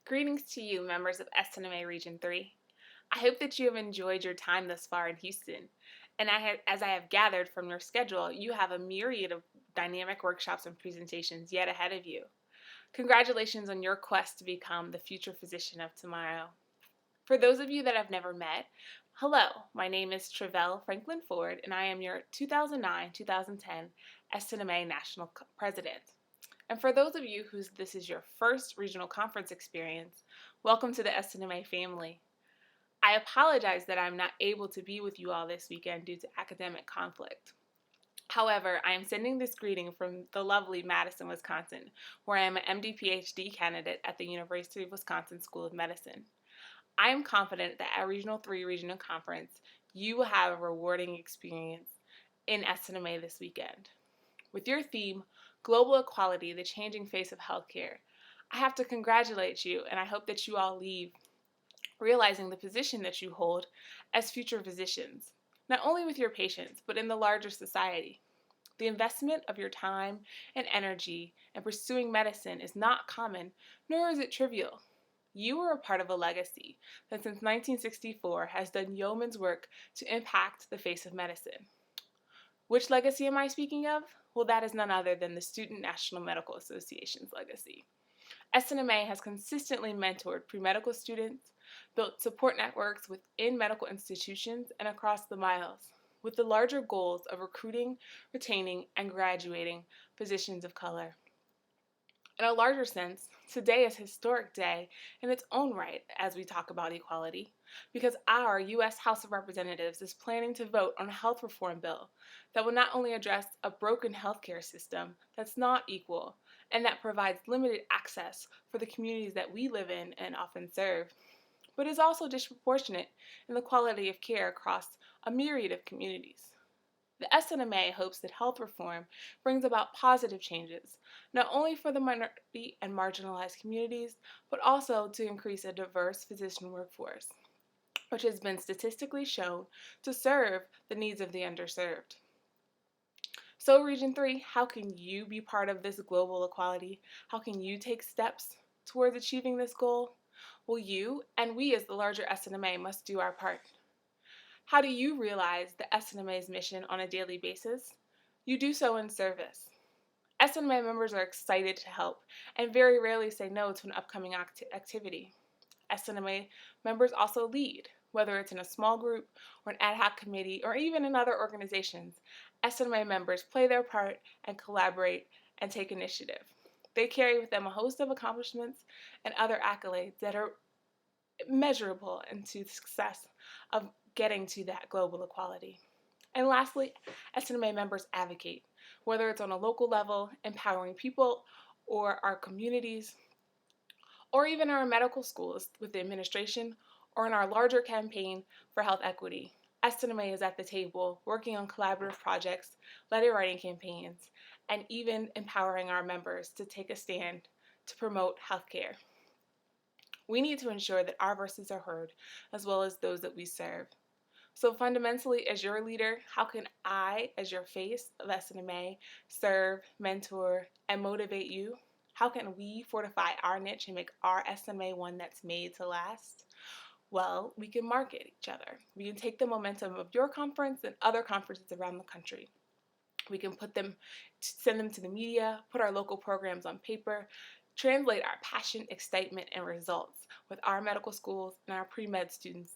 Greetings to you, members of SNMA Region 3. I hope that you have enjoyed your time thus far in Houston. And as I have gathered from your schedule, you have a myriad of dynamic workshops and presentations yet ahead of you. Congratulations on your quest to become the future physician of tomorrow. For those of you that I've never met, hello, my name is Travelle Franklin Ford, and I am your 2009-2010 SNMA National President. And for those of you this is your first regional conference experience, welcome to the SNMA family. I apologize that I'm not able to be with you all this weekend due to academic conflict. However, I am sending this greeting from the lovely Madison, Wisconsin, where I am an MD PhD candidate at the University of Wisconsin School of Medicine. I am confident that at Regional 3 Regional Conference, you will have a rewarding experience in SNMA this weekend. With your theme, Global Equality, the Changing Face of Healthcare, I have to congratulate you, and I hope that you all leave realizing the position that you hold as future physicians, not only with your patients, but in the larger society. The investment of your time and energy in pursuing medicine is not common, nor is it trivial. You are a part of a legacy that since 1964 has done yeoman's work to impact the face of medicine. Which legacy am I speaking of? Well, that is none other than the Student National Medical Association's legacy. SNMA has consistently mentored pre-medical students, built support networks within medical institutions and across the miles, with the larger goals of recruiting, retaining, and graduating physicians of color. In a larger sense, today is a historic day in its own right as we talk about equality, because our U.S. House of Representatives is planning to vote on a health reform bill that will not only address a broken healthcare system that's not equal and that provides limited access for the communities that we live in and often serve, but is also disproportionate in the quality of care across a myriad of communities. The SNMA hopes that health reform brings about positive changes, not only for the minority and marginalized communities, but also to increase a diverse physician workforce, which has been statistically shown to serve the needs of the underserved. So, Region 3, how can you be part of this global equality? How can you take steps towards achieving this goal? Well, you and we as the larger SNMA must do our part. How do you realize the SNMA's mission on a daily basis? You do so in service. SNMA members are excited to help and very rarely say no to an upcoming activity. SNMA members also lead, whether it's in a small group or an ad hoc committee or even in other organizations. SNMA members play their part and collaborate and take initiative. They carry with them a host of accomplishments and other accolades that are measurable into the success of getting to that global equality. And lastly, SNMA members advocate, whether it's on a local level, empowering people or our communities, or even our medical schools with the administration, or in our larger campaign for health equity. SNMA is at the table working on collaborative projects, letter writing campaigns, and even empowering our members to take a stand to promote healthcare. We need to ensure that our voices are heard, as well as those that we serve. So fundamentally, as your leader, how can I, as your face of SNMA, serve, mentor, and motivate you? How can we fortify our niche and make our SNMA one that's made to last? Well, we can market each other. We can take the momentum of your conference and other conferences around the country. We can send them to the media, put our local programs on paper, translate our passion, excitement, and results with our medical schools and our pre-med students,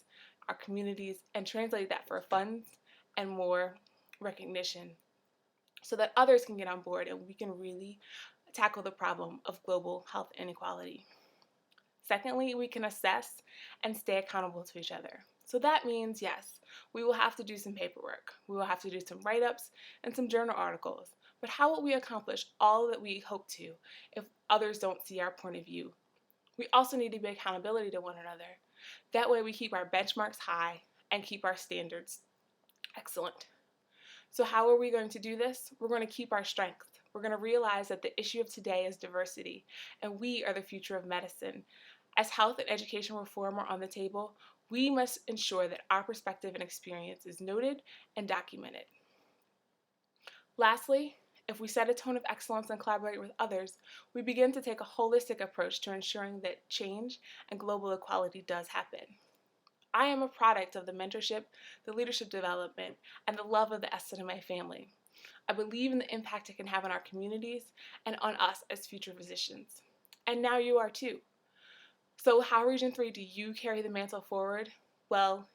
our communities, and translate that for funds and more recognition so that others can get on board and we can really tackle the problem of global health inequality. Secondly, we can assess and stay accountable to each other. So that means, yes, we will have to do some paperwork. We will have to do some write-ups and some journal articles. But how will we accomplish all that we hope to if others don't see our point of view? We also need to be accountability to one another. That way we keep our benchmarks high and keep our standards excellent. So how are we going to do this? We're going to keep our strength. We're going to realize that the issue of today is diversity, and we are the future of medicine. As health and education reform are on the table, we must ensure that our perspective and experience is noted and documented. Lastly, If we set a tone of excellence and collaborate with others, we begin to take a holistic approach to ensuring that change and global equality does happen. I am a product of the mentorship, the leadership development, and the love of the SNMA family. I believe in the impact it can have on our communities and on us as future physicians. And now you are too. So, how, Region 3, do you carry the mantle forward? Well,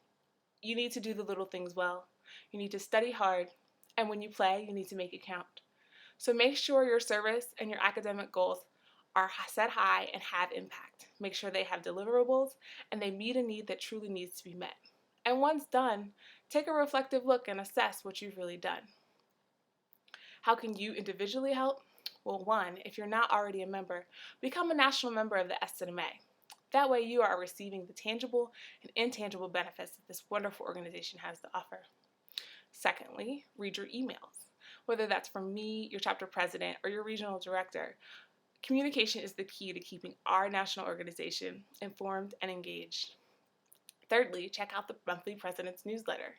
you need to do the little things well. You need to study hard, and when you play, you need to make it count. So make sure your service and your academic goals are set high and have impact. Make sure they have deliverables and they meet a need that truly needs to be met. And once done, take a reflective look and assess what you've really done. How can you individually help? Well, one, if you're not already a member, become a national member of the SNMA. That way you are receiving the tangible and intangible benefits that this wonderful organization has to offer. Secondly, read your emails. Whether that's from me, your chapter president, or your regional director, communication is the key to keeping our national organization informed and engaged. Thirdly, check out the monthly President's Newsletter.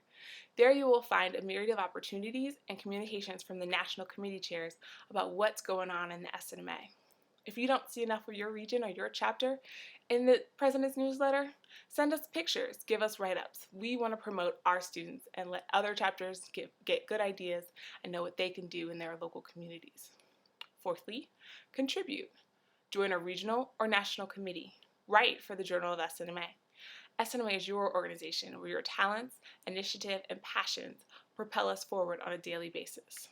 There you will find a myriad of opportunities and communications from the national committee chairs about what's going on in the SNMA. If you don't see enough of your region or your chapter in the President's Newsletter, send us pictures, give us write-ups. We want to promote our students and let other chapters get good ideas and know what they can do in their local communities. Fourthly, contribute. Join a regional or national committee. Write for the Journal of SNMA. SNMA is your organization where your talents, initiative, and passions propel us forward on a daily basis.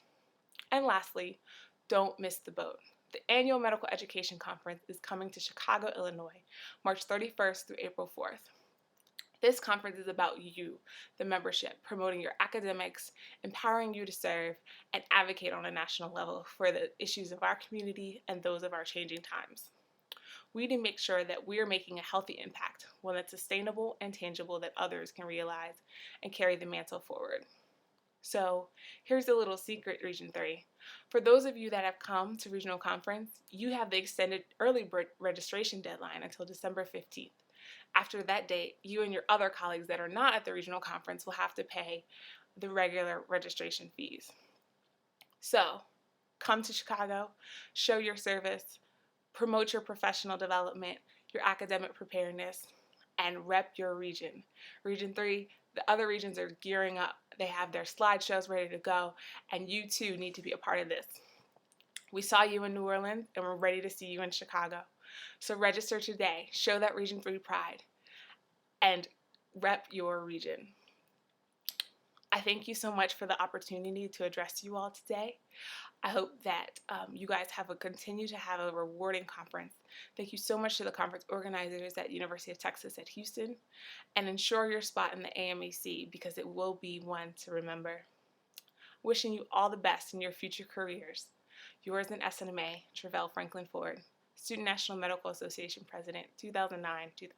And lastly, don't miss the boat. The annual Medical Education Conference is coming to Chicago, Illinois, March 31st through April 4th. This conference is about you, the membership, promoting your academics, empowering you to serve, and advocate on a national level for the issues of our community and those of our changing times. We need to make sure that we're making a healthy impact, one that's sustainable and tangible that others can realize and carry the mantle forward. So here's a little secret, Region 3. For those of you that have come to Regional Conference, you have the extended early registration deadline until December 15th. After that date, you and your other colleagues that are not at the Regional Conference will have to pay the regular registration fees. So come to Chicago, show your service, promote your professional development, your academic preparedness, and rep your region. Region 3, the other regions are gearing up. They have their slideshows ready to go, and you too need to be a part of this. We saw you in New Orleans, and we're ready to see you in Chicago. So register today, show that Region 3 pride, and rep your region. I thank you so much for the opportunity to address you all today. I hope that you guys continue to have a rewarding conference. Thank you so much to the conference organizers at University of Texas at Houston, and ensure your spot in the AMAC because it will be one to remember. Wishing you all the best in your future careers. Yours in SNMA, Travell Franklin Ford, Student National Medical Association President, 2009-2010.